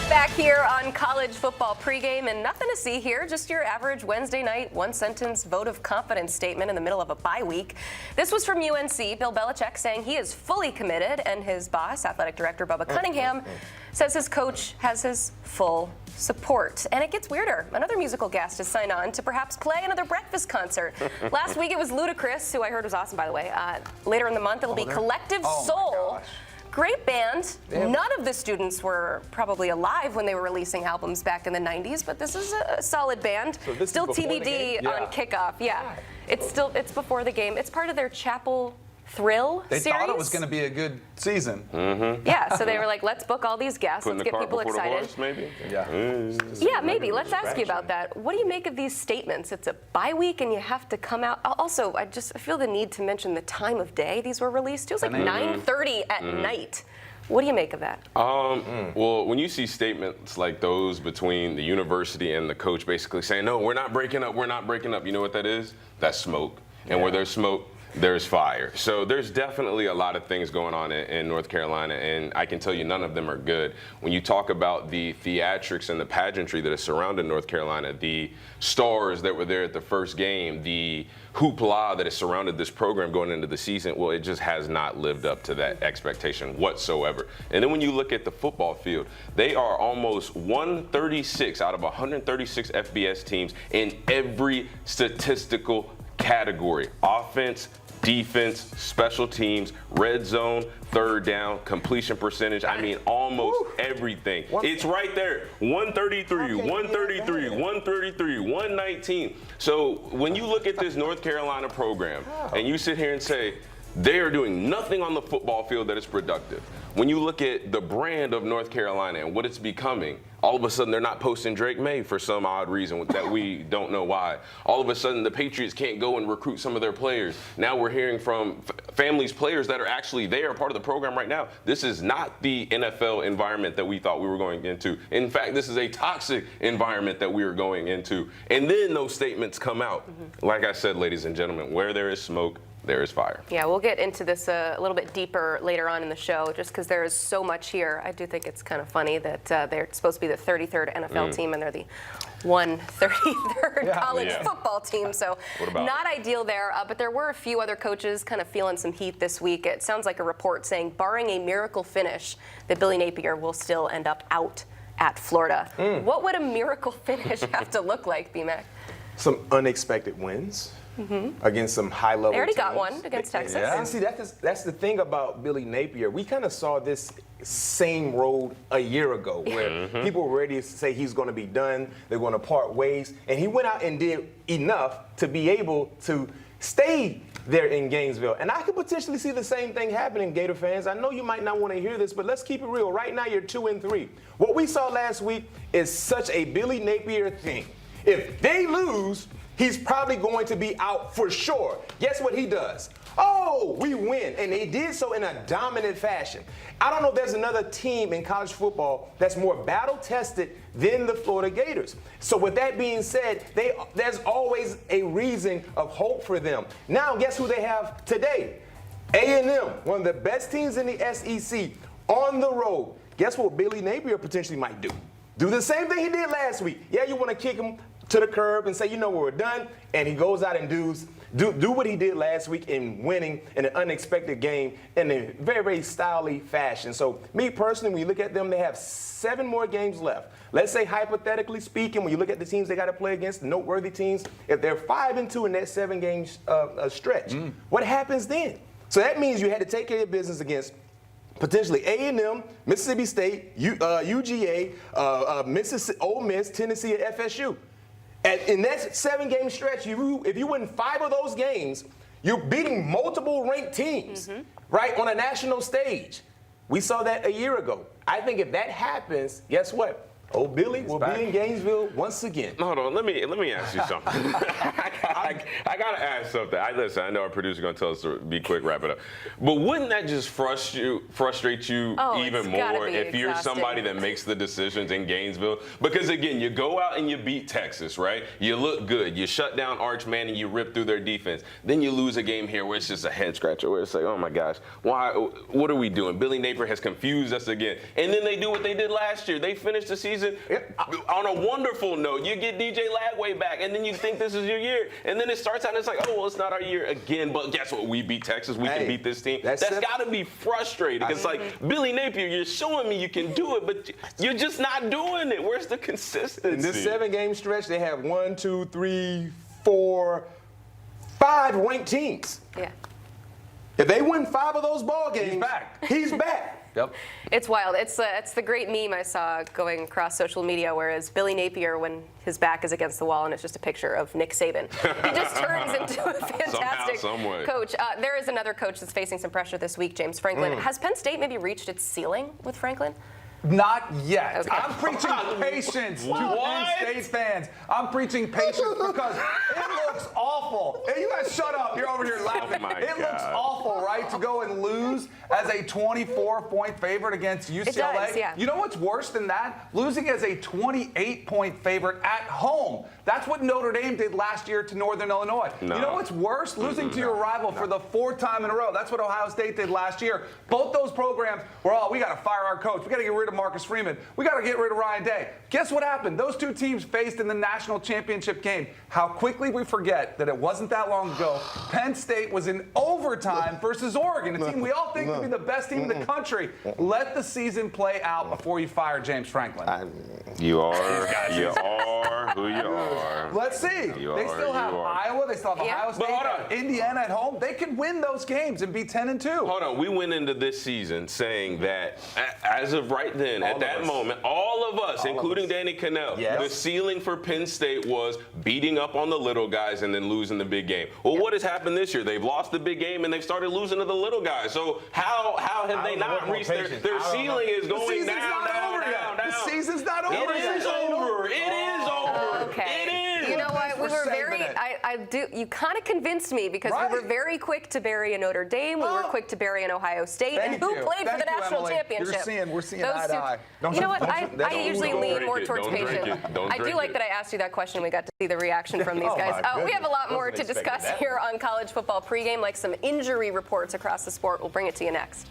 Back here on college football pregame, and nothing to see here, just your average Wednesday night one-sentence vote of confidence statement in the middle of a bye week. This was from UNC. Bill Belichick saying he is fully committed, and his boss, athletic director Bubba Cunningham, says his coach has his full support. And it gets weirder. Another musical guest has signed on to perhaps play another breakfast concert. Last week it was Ludacris, who I heard was awesome, by the way. Later in the month it will be Collective Soul. Great band. None of the students were probably alive when they were releasing albums back in the 90s, but this is a solid band. So still TBD on kickoff. Yeah. It's before the game. It's part of their Chapel Thrill They series. thought it was going to be a good season. Yeah, so they were like, let's book all these guests. Putting let's get people the cart before excited. the horse, maybe? Yeah. Yeah, maybe. Let's ask you about that. What do you make of these statements? It's a bye week and you have to come out. Also, I feel the need to mention the time of day these were released. It was like 9:30 at night. What do you make of that? Well, when you see statements like those between the university and the coach basically saying, no, we're not breaking up, you know what that is? That's smoke. And where there's smoke, there's fire. So there's definitely a lot of things going on in North Carolina, and I can tell you none of them are good. When you talk about the theatrics and the pageantry that has surrounded North Carolina, the stars that were there at the first game, the hoopla that has surrounded this program going into the season, well, it just has not lived up to that expectation whatsoever. And then when you look at the football field, they are almost 136 out of 136 FBS teams in every statistical category: offense, defense, special teams, red zone, third down, completion percentage. I mean, almost everything. It's right there. 133, 133, 133, 119. So when you look at this North Carolina program and you sit here and say, they are doing nothing on the football field that is productive. When you look at the brand of North Carolina and what it's becoming, all of a sudden they're not posting Drake May for some odd reason that we don't know why. All of a sudden the Patriots can't go and recruit some of their players. Now we're hearing from families, players that are actually there, part of the program right now. This is not the NFL environment that we thought we were going into. In fact, this is a toxic environment that we are going into. And then those statements come out. Like I said, ladies and gentlemen, where there is smoke, there is fire. Yeah, we'll get into this a little bit deeper later on in the show, just because there is so much here. I do think it's kind of funny that they're supposed to be the 33rd NFL team, and they're the 133rd college football team. So not ideal there. But there were a few other coaches kind of feeling some heat this week. It sounds like a report saying, barring a miracle finish, that Billy Napier will still end up out at Florida. What would a miracle finish have to look like, BMAC? Some unexpected wins. Against some high-level teams. They already got one against Texas. And see, that's the thing about Billy Napier. We kind of saw this same road a year ago where people were ready to say he's going to be done, they're going to part ways, and he went out and did enough to be able to stay there in Gainesville. And I could potentially see the same thing happening, Gator fans. I know you might not want to hear this, but let's keep it real. Right now, you're 2-3. What we saw last week is such a Billy Napier thing. If they lose, he's probably going to be out for sure. Guess what he does? Oh, we win. And they did so in a dominant fashion. I don't know if there's another team in college football that's more battle-tested than the Florida Gators. So with that being said, there's always a reason of hope for them. Now, guess who they have today? A&M, one of the best teams in the SEC, on the road. Guess what Billy Napier potentially might do? Do the same thing he did last week. Yeah, you want to kick him to the curb and say, you know, we're done, and he goes out and do what he did last week in winning in an unexpected game in a very, very stylish fashion. So me personally, when you look at them, they have 7 more games left. Let's say, hypothetically speaking, when you look at the teams they got to play against, the noteworthy teams, if they're 5-2 in that 7-game stretch, what happens then? So that means you had to take care of business against potentially A&M, Mississippi State, UGA, Ole Miss, Tennessee, and FSU. In that 7-game stretch, if you win 5 of those games, you're beating multiple ranked teams, right, on a national stage. We saw that a year ago. I think if that happens, guess what? Oh, Billy will be in Gainesville once again. Hold on, let me ask you something. I gotta ask something. Listen, I know our producer's gonna tell us to be quick, wrap it up. But wouldn't that just frustrate you even more if you're somebody that makes the decisions in Gainesville? Because again, you go out and you beat Texas, right? You look good. You shut down Arch Manning, you rip through their defense. Then you lose a game here where it's just a head scratcher, where it's like, oh my gosh, why? What are we doing? Billy Napier has confused us again. And then they do what they did last year. They finished the season on a wonderful note. You get DJ Lagway back, and then you think this is your year. And then it starts out and it's like, oh, well, it's not our year again. But guess what? We beat Texas. We can beat this team. That's got to be frustrating. It's like, Billy Napier, you're showing me you can do it, but you're just not doing it. Where's the consistency? In this 7-game stretch, they have 1, 2, 3, 4, 5 ranked teams. Yeah. If they win 5 of those ball games, He's back. He's back. Yep. It's wild. It's the great meme I saw going across social media, whereas Billy Napier, when his back is against the wall and it's just a picture of Nick Saban, he just turns into a fantastic coach. There is another coach that's facing some pressure this week, James Franklin. Has Penn State maybe reached its ceiling with Franklin? Not yet. Okay. I'm preaching patience to Penn State fans. I'm preaching patience because it looks awful. Hey, you guys shut up. You're over here laughing. It looks awful, right, to go and lose as a 24-point favorite against UCLA. It does, yeah. You know what's worse than that? Losing as a 28-point favorite at home. That's what Notre Dame did last year to Northern Illinois. No. You know what's worse? Losing to your rival for the 4th time in a row. That's what Ohio State did last year. Both those programs were we got to fire our coach. We got to get rid of Marcus Freeman. We got to get rid of Ryan Day. Guess what happened? Those two teams faced in the national championship game. How quickly we forget that it wasn't that long ago. Penn State was in overtime versus Oregon, a team we all think to be the best team in the country. Let the season play out before you fire James Franklin. You are who you are. Let's see. They still have Iowa. They still have Ohio State. But hold on. Indiana at home. They could win those games and be 10-2. Hold on. We went into this season saying that as of right then, at that moment, all of us, including Danny Cannell, the ceiling for Penn State was beating up on the little guys and then losing the big game. Well, what has happened this year? They've lost the big game and they've started losing to the little guys. So how have they not reached their ceiling is going down. The season's not over yet. It is over. It is over. Okay. It is. You know what? We were very. You kind of convinced me because we were very quick to bury a Notre Dame. We were quick to bury an Ohio State. And who played for the national championship? We're seeing eye to eye. You know what? I usually lean more towards patience. I do like that I asked you that question. We got to see the reaction from these guys. We have a lot more to discuss here on College Football Pregame, like some injury reports across the sport. We'll bring it to you next.